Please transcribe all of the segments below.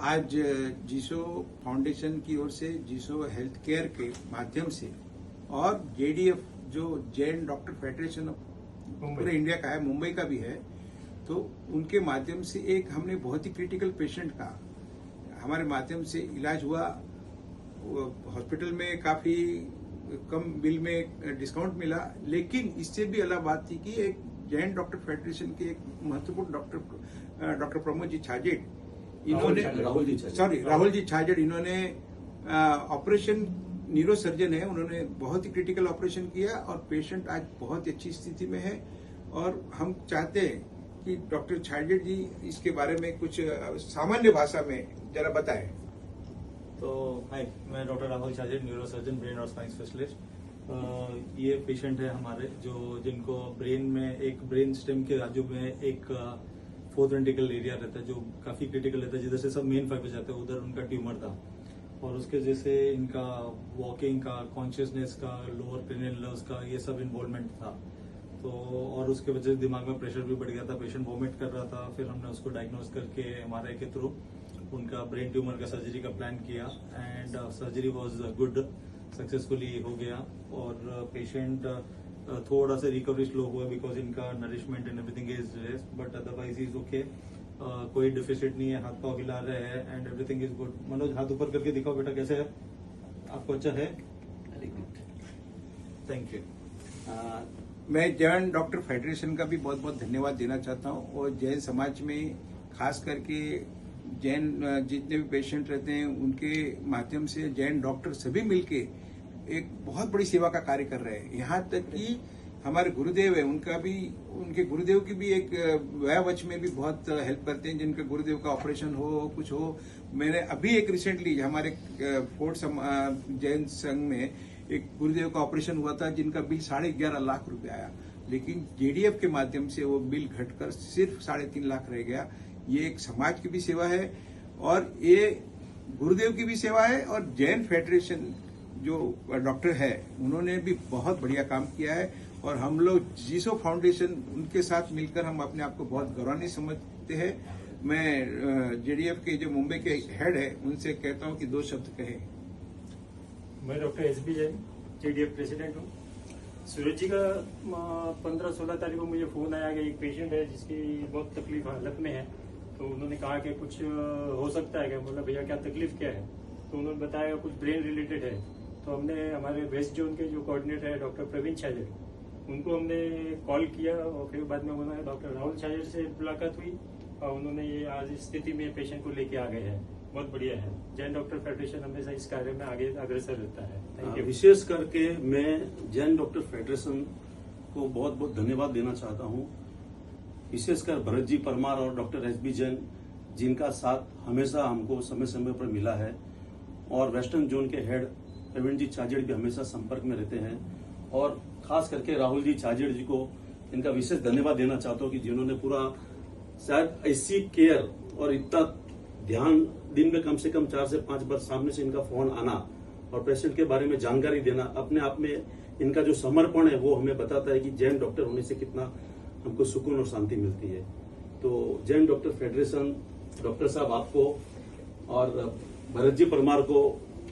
आज जीसो फाउंडेशन की ओर से जीसो हेल्थ केयर के माध्यम से और जेडीएफ जो जैन डॉक्टर फेडरेशन पूरे इंडिया का है, मुंबई का भी है, तो उनके माध्यम से एक हमने बहुत ही क्रिटिकल पेशेंट का हमारे माध्यम से इलाज हुआ। हॉस्पिटल में काफी कम बिल में डिस्काउंट मिला, लेकिन इससे भी अलग बात थी कि एक जैन डॉक्टर फेडरेशन के एक महत्वपूर्ण डॉक्टर प्रमोद जी छाजेड, इन्होंने राहुल जी छाजेड, इन्होंने ऑपरेशन न्यूरो सर्जन है, उन्होंने बहुत ही क्रिटिकल ऑपरेशन किया और पेशेंट आज बहुत अच्छी स्थिति में है। और हम चाहते हैं कि डॉक्टर छाजेड जी इसके बारे में कुछ सामान्य भाषा में जरा बताएं। तो हाय, मैं doctor Rahul Chhajed, neuro surgeon, brain और स्पाइन स्पेशलिस्ट। ये पेशेंट है हमारे जिनको ब्रेन में एक ब्रेन स्टेम के बाजू में एक फोर्थ वेंट्रिकल एरिया रहता है जो काफी क्रिटिकल रहता है, जिधर से सब मेन फाइबर जाते हैं, उधर उनका ट्यूमर था और उसके जैसे इनका वॉकिंग का, कॉन्शियसनेस का, लोअर क्रेनियल नर्व्स का ये सब इन्वॉल्वमेंट था। तो और उसके वजह से दिमाग में प्रेशर भी बढ़ गया था, पेशेंट वॉमिट कर रहा था। फिर हमने उसको डायग्नोज करके एमआरआई के थ्रू उनका ब्रेन ट्यूमर का सर्जरी का प्लान किया and surgery was good, successfully हो गया। और पेशेंट थोड़ा सा रिकवरी स्लो हुआ बिकॉज इनका nourishment and everything is less, but otherwise is okay. कोई डिफिसिट नहीं है, हाथ पाँव हिला रहे हैं and everything is good. Manoj, हाथ ऊपर करके दिखाओ बेटा, कैसे है आपको? अच्छा है, वेरी गुड, थैंक यू। मैं जैन डॉक्टर फेडरेशन का भी बहुत बहुत धन्यवाद देना चाहता हूं और जैन समाज में खास करके जैन जितने भी पेशेंट रहते हैं उनके माध्यम से जैन डॉक्टर सभी मिलके एक बहुत बड़ी सेवा का कार्य कर रहे हैं। यहाँ तक कि हमारे गुरुदेव है, उनके गुरुदेव की भी एक वयावच में भी बहुत हेल्प करते हैं, जिनके गुरुदेव का ऑपरेशन हो, कुछ हो। मैंने अभी एक रिसेंटली हमारे फोर्ट जैन संघ में एक गुरुदेव का ऑपरेशन हुआ था जिनका बिल 11.5 लाख रुपए आया, लेकिन जेडीएफ के माध्यम से वो बिल घटकर सिर्फ 3.5 लाख रह गया। ये एक समाज की भी सेवा है और ये गुरुदेव की भी सेवा है। और जैन फेडरेशन जो डॉक्टर है उन्होंने भी बहुत बढ़िया काम किया है और हम लोग जीसो फाउंडेशन उनके साथ मिलकर हम अपने आप को बहुत गौरवान्वित समझते हैं। मैं जेडीएफ के जो मुंबई के हेड है उनसे कहता हूं कि 2 शब्द कहें। मैं doctor SB Jain, JDF president हूँ। सूरज जी का 15-16 तारीख को मुझे फोन आया कि एक पेशेंट है जिसकी बहुत तकलीफ हालत में है, तो उन्होंने कहा कि कुछ हो सकता है क्या? बोला भैया क्या तकलीफ क्या है? तो उन्होंने बताया कुछ ब्रेन रिलेटेड है। तो हमने हमारे वेस्ट जोन के जो कोऑर्डिनेटर है डॉक्टर प्रवीण छाजेड, उनको हमने कॉल किया और फिर बाद में उन्होंने डॉक्टर राहुल छाजेड से मुलाकात हुई और उन्होंने ये आज इस स्थिति में पेशेंट को लेके आ गए हैं। बहुत बढ़िया है। जैन डॉक्टर फेडरेशन हमेशा इस कार्य में आगे अग्रसर रहता है। Thank you. विशेष करके मैं जैन डॉक्टर फेडरेशन को बहुत बहुत धन्यवाद देना चाहता हूं, विशेषकर भरत जी परमार और डॉक्टर एसबी जैन, जिनका साथ हमेशा हमको समय समय पर मिला है। और वेस्टर्न जोन के हेड प्रवीण जी छाजेड भी हमेशा संपर्क में रहते हैं। और खास करके राहुल जी छाजेड जी को इनका विशेष धन्यवाद देना चाहता हूं कि जिन्होंने पूरा शायद ऐसी केयर और इतना ध्यान, दिन में कम से कम 4 से 5 बार सामने से इनका फोन आना और पेशेंट के बारे में जानकारी देना, अपने आप में इनका जो समर्पण है वो हमें बताता है कि जैन डॉक्टर होने से कितना हमको सुकून और शांति मिलती है। तो जैन डॉक्टर फेडरेशन, डॉक्टर साहब आपको और भरत जी परमार को,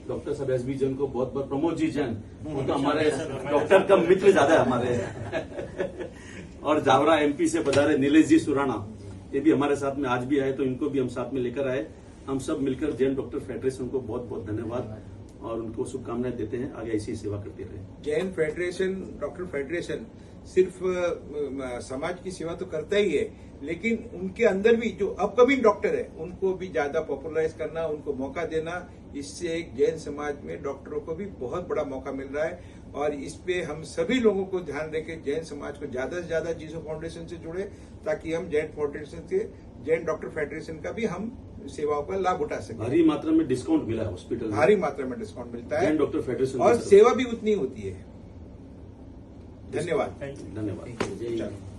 डॉक्टर साहब एसबी जैन को बहुत बहुत, प्रमोद जी जैन वो तो हमारे डॉक्टर का मित्र ज्यादा है हमारे और जावरा एमपी से पधारे नीलेश जी सुराना, ये भी हमारे साथ में आज भी आए, तो इनको भी हम साथ में लेकर आए। हम सब मिलकर जैन डॉक्टर फेडरेशन को बहुत बहुत धन्यवाद और उनको शुभकामनाएं देते हैं, आगे ऐसी सेवा करते रहे। जैन फेडरेशन, डॉक्टर फेडरेशन सिर्फ समाज की सेवा तो करता ही है, लेकिन उनके अंदर भी जो अपकमिंग डॉक्टर है उनको भी ज्यादा पॉपुलराइज करना, उनको मौका देना, इससे एक जैन समाज में डॉक्टरों को भी बहुत बड़ा मौका मिल रहा है। और इस पे हम सभी लोगों को ध्यान रखे, जैन समाज को ज्यादा से ज्यादा जीसो फाउंडेशन से जुड़े, ताकि हम जैन फाउंडेशन से, जैन डॉक्टर फेडरेशन का भी हम सेवाओं का लाभ उठा सके। भारी मात्रा में डिस्काउंट मिला है हॉस्पिटल में, भारी मात्रा में डिस्काउंट मिलता है जैन डॉक्टर फेडरेशन और सेवा भी उतनी होती है। धन्यवाद। Thank you. धन्यवाद।